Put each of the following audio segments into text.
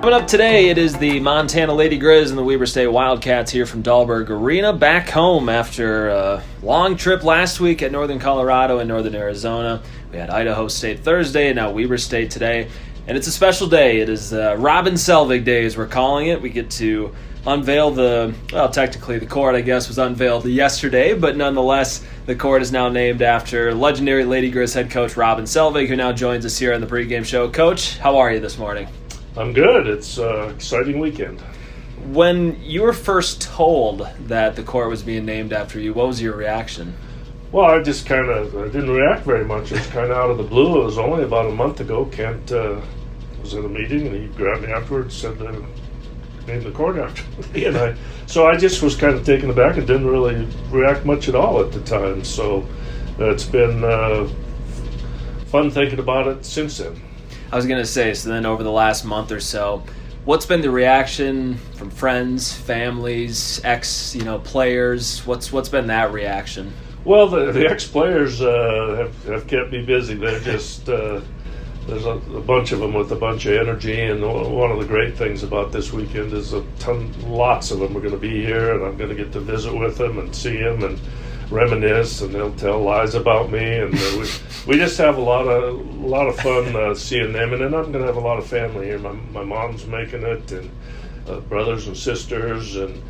Coming up today, it is the Montana Lady Griz and the Weber State Wildcats here from Dahlberg Arena, back home after a long trip last week at Northern Colorado and Northern Arizona. We had Idaho State Thursday and now Weber State today, and it's a special day. It is Robin Selvig Day, as we're calling it. We get to unveil technically the court, I guess, was unveiled yesterday, but nonetheless, the court is now named after legendary Lady Griz head coach Robin Selvig, who now joins us here on the pregame show. Coach, how are you this morning? I'm good. It's an exciting weekend. When you were first told that the court was being named after you, what was your reaction? Well, I didn't react very much. It was kind of out of the blue. It was only about a month ago. Kent was in a meeting, and he grabbed me afterwards and said, name the court after me. So I just was kind of taken aback and didn't really react much at all at the time. So it's been fun thinking about it since then. I was going to say, so then over the last month or so, what's been the reaction from friends, families, players? What's been that reaction? Well, the ex-players have kept me busy. They're just there's a bunch of them with a bunch of energy, and one of the great things about this weekend is lots of them are going to be here, and I'm going to get to visit with them and see them and reminisce, and they'll tell lies about me, and we just have a lot of fun seeing them. And then I'm going to have a lot of family here. My mom's making it, and brothers and sisters, and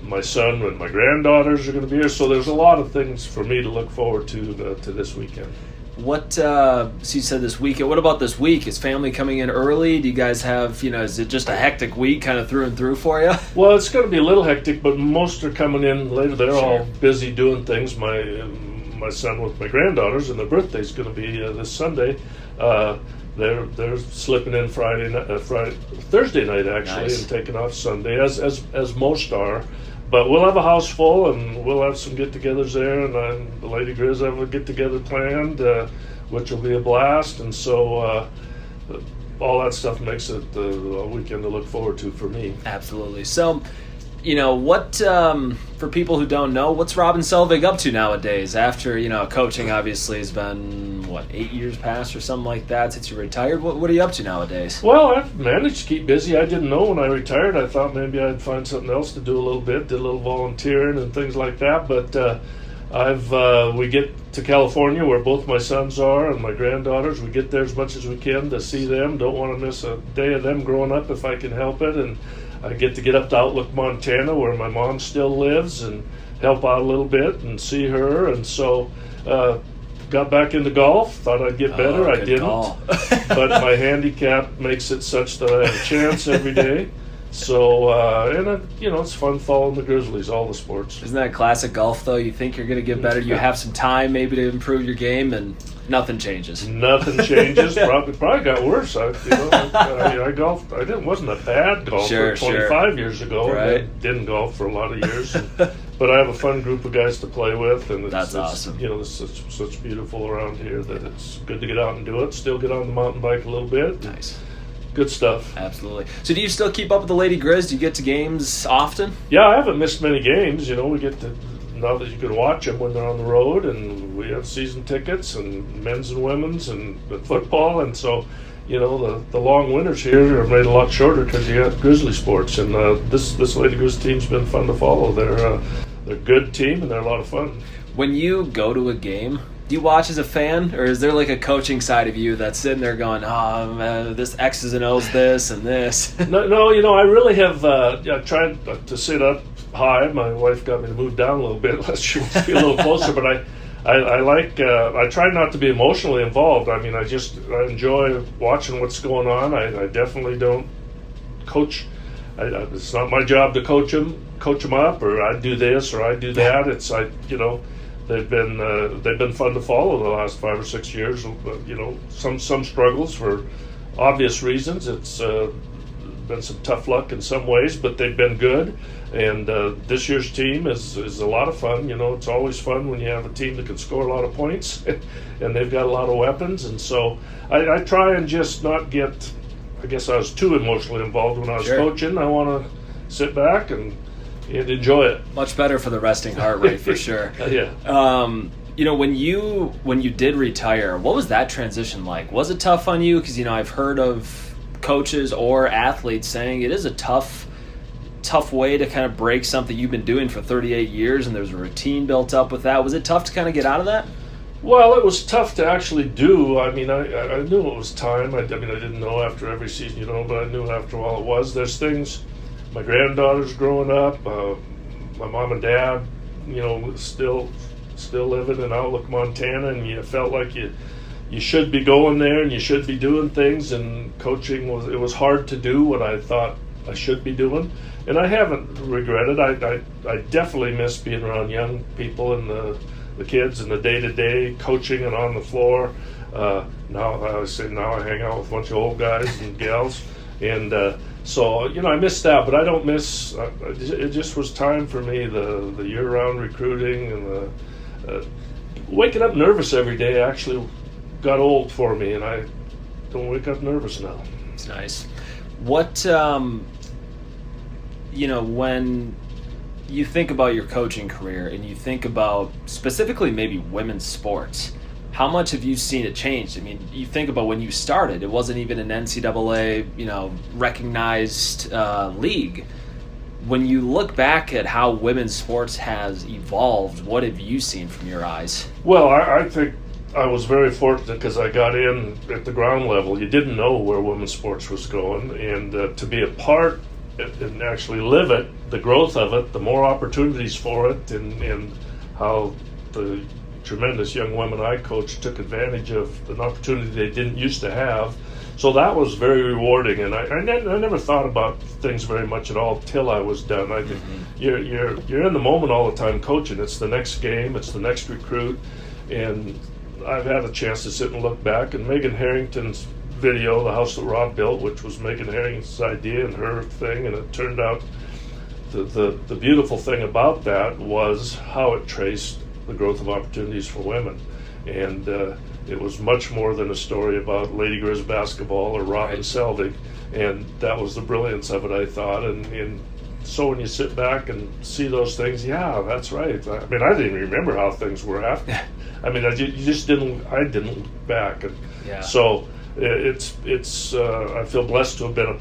my son and my granddaughters are going to be here. So there's a lot of things for me to look forward to this weekend. So you said this weekend. What about this week? Is family coming in early? Do you guys have, is it just a hectic week kind of through and through for you? Well, it's going to be a little hectic, but most are coming in later. They're all busy doing things. My son with my granddaughters, and their birthday's going to be this Sunday. They're slipping in Thursday night actually, nice. And taking off Sunday, as most are. But we'll have a house full, and we'll have some get-togethers there, and the Lady Griz have a get-together planned, which will be a blast. And so all that stuff makes it a weekend to look forward to for me. Absolutely. So, what for people who don't know, what's Robin Selvig up to nowadays? After coaching obviously has been 8 years past or something like that since you retired. What are you up to nowadays? Well, I've managed to keep busy. I didn't know when I retired. I thought maybe I'd find something else to do a little bit, did a little volunteering and things like that. But we get to California where both my sons are and my granddaughters. We get there as much as we can to see them. Don't want to miss a day of them growing up if I can help it. And I get up to Outlook, Montana, where my mom still lives, and help out a little bit and see her. And so got back into golf. Thought I'd get better. I didn't. But my handicap makes it such that I have a chance every day. So, it's fun following the Grizzlies, all the sports. Isn't that classic golf, though? You think you're going to get better. You have some time maybe to improve your game, and nothing changes. Nothing changes. Probably got worse. I golfed. Wasn't a bad golfer 25 years ago. Right. And didn't golf for a lot of years. But I have a fun group of guys to play with, and that's awesome. It's such beautiful around here that it's good to get out and do it. Still get on the mountain bike a little bit. Nice. Good stuff. Absolutely. So do you still keep up with the Lady Griz? Do you get to games often? Yeah, I haven't missed many games. We get to, now that you can watch them when they're on the road, and we have season tickets and men's and women's and football. And so, the long winters here are made a lot shorter because you have Grizzly sports. And this Lady Griz team's been fun to follow. They're a good team, and they're a lot of fun. When you go to a game, do you watch as a fan, or is there like a coaching side of you that's sitting there going, this X's and O's this and this? No, I really have tried to sit up high. My wife got me to move down a little bit unless she wants to be a little closer, but I try not to be emotionally involved. I mean, I enjoy watching what's going on. I definitely don't coach. It's not my job to coach them up, or I do this or I do that. They've been fun to follow the last 5 or 6 years. Some struggles for obvious reasons. It's been some tough luck in some ways, but they've been good. And this year's team is a lot of fun. It's always fun when you have a team that can score a lot of points, and they've got a lot of weapons. And so I try and just not get. I guess I was too emotionally involved when I was coaching. I want to sit back and enjoy it. Much better for the resting heart rate, for sure. Yeah. When you did retire, what was that transition like? Was it tough on you? Because I've heard of coaches or athletes saying it is a tough way to kind of break something you've been doing for 38 years, and there's a routine built up with that. Was it tough to kind of get out of that? Well, it was tough to actually do. I mean, I knew it was time. I mean, I didn't know after every season, but I knew after a while it was. There's things, my granddaughter's growing up, my mom and dad, still living in Outlook, Montana, and you felt like you should be going there and you should be doing things, and coaching it was hard to do what I thought I should be doing, and I haven't regretted. I definitely miss being around young people and the kids and the day-to-day coaching and on the floor. Now I hang out with a bunch of old guys and gals, and so I miss that, but I don't miss. It just was time for me, the year-round recruiting and the waking up nervous every day actually got old for me, and I don't wake up nervous now. It's nice. What when you think about your coaching career and you think about specifically maybe women's sports, how much have you seen it change? I mean, you think about when you started, it wasn't even an NCAA, recognized league. When you look back at how women's sports has evolved, what have you seen from your eyes? Well, I think I was very fortunate because I got in at the ground level. You didn't know where women's sports was going, and to be a part and actually live it, the growth of it, the more opportunities for it, and how the tremendous young women I coached took advantage of an opportunity they didn't used to have. So that was very rewarding, and I never thought about things very much at all till I was done. I think you're in the moment all the time coaching. It's the next game, it's the next recruit, and I've had a chance to sit and look back. And Megan Harrington's video, The House That Rob Built, which was Megan Harrington's idea and her thing, and it turned out the beautiful thing about that was how it traced the growth of opportunities for women, and it was much more than a story about Lady Griz basketball or Robin Selvig, and that was the brilliance of it, I thought. And so when you sit back and see those things, yeah, that's right. I mean, I didn't even remember how things were after. I mean, I didn't look back, and so it's I feel blessed to have been a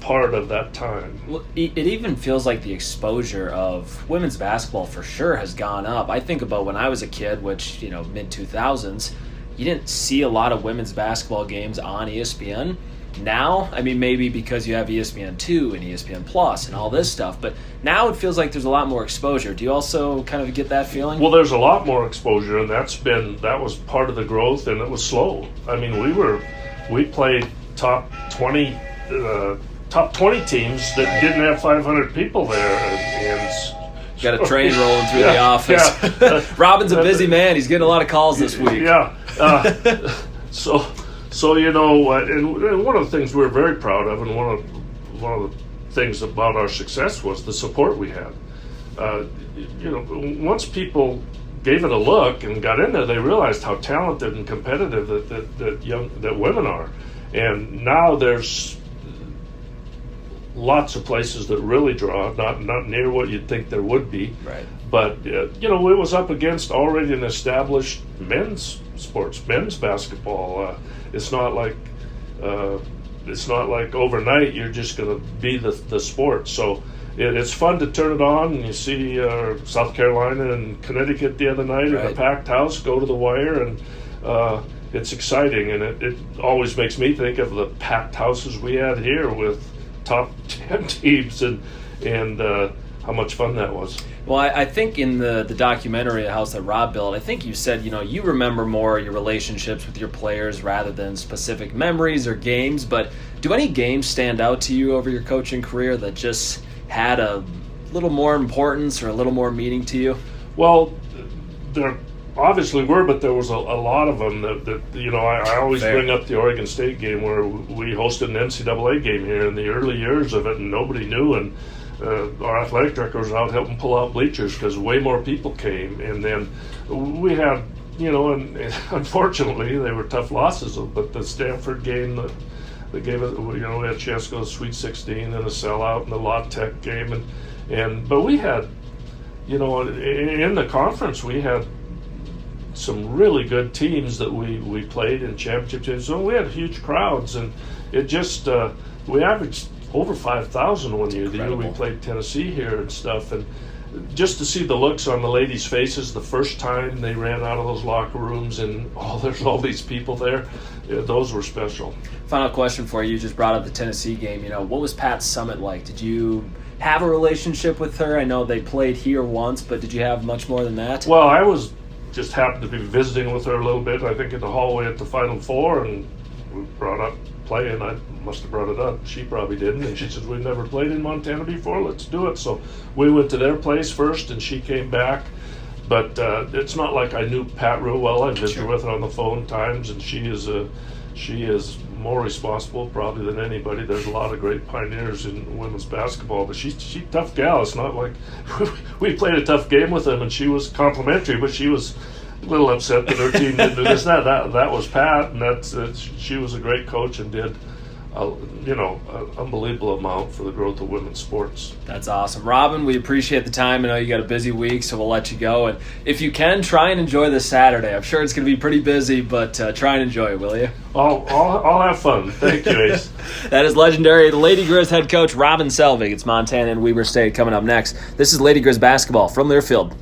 part of that time. Well, it even feels like the exposure of women's basketball for sure has gone up. I think about when I was a kid, which, mid 2000s, you didn't see a lot of women's basketball games on ESPN. Now, I mean, maybe because you have ESPN2 and ESPN Plus and all this stuff, but now it feels like there's a lot more exposure. Do you also kind of get that feeling? Well, there's a lot more exposure, and that was part of the growth, and it was slow. I mean, we played top 20 teams that didn't have 500 people there, and got a train rolling through the office. Yeah. Robin's a busy man. He's getting a lot of calls this week. Yeah. So and one of the things we're very proud of, and one of the things about our success was the support we had. Once people gave it a look and got in there, they realized how talented and competitive that women are, and now there's lots of places that really draw, not near what you'd think there would be. Right. But it was up against already an established men's sports, men's basketball. It's not like overnight you're just going to be the sport. So it's fun to turn it on, and you see South Carolina and Connecticut the other night in a packed house go to the wire, and it's exciting, and it always makes me think of the packed houses we had here with top 10 teams, and how much fun that was. Well, I think in the documentary, The House That Rob Built, I think you said, you remember more your relationships with your players rather than specific memories or games, but do any games stand out to you over your coaching career that just had a little more importance or a little more meaning to you? Well, there obviously were, but there was a lot of them that I always bring up the Oregon State game where we hosted an NCAA game here in the early years of it, and nobody knew, and our athletic director was out helping pull out bleachers because way more people came, and then we had, and unfortunately they were tough losses, but the Stanford game that gave us, we had a chance to go to Sweet 16 and a sellout, and the La Tech game, but we had, in the conference we had some really good teams that we played in championship teams. So we had huge crowds, and it just we averaged over 5,000 one year. The year we Incredible. played Tennessee here and stuff, and just to see the looks on the ladies' faces the first time they ran out of those locker rooms and there's all these people there, those were special. Final question for you. You just brought up the Tennessee game. What was Pat Summitt like? Did you have a relationship with her? I know they played here once, but did you have much more than that? Well, I was just happened to be visiting with her a little bit, I think in the hallway at the Final Four, and we brought up playing. I must have brought it up. She probably didn't. And she says, we've never played in Montana before. Let's do it. So we went to their place first, and she came back. But it's not like I knew Pat real well. I visited with her on the phone times, and she is more responsible probably than anybody. There's a lot of great pioneers in women's basketball, but she's a tough gal. It's not like we played a tough game with them, and she was complimentary, but she was a little upset that her team didn't do this. That was Pat, and she was a great coach and did an unbelievable amount for the growth of women's sports. That's awesome. Robin, we appreciate the time. I know you got a busy week, so we'll let you go. And if you can, try and enjoy this Saturday. I'm sure it's going to be pretty busy, but try and enjoy it, will you? I'll have fun. Thank you, Ace. That is legendary Lady Griz head coach Robin Selvig. It's Montana and Weber State coming up next. This is Lady Griz basketball from Learfield.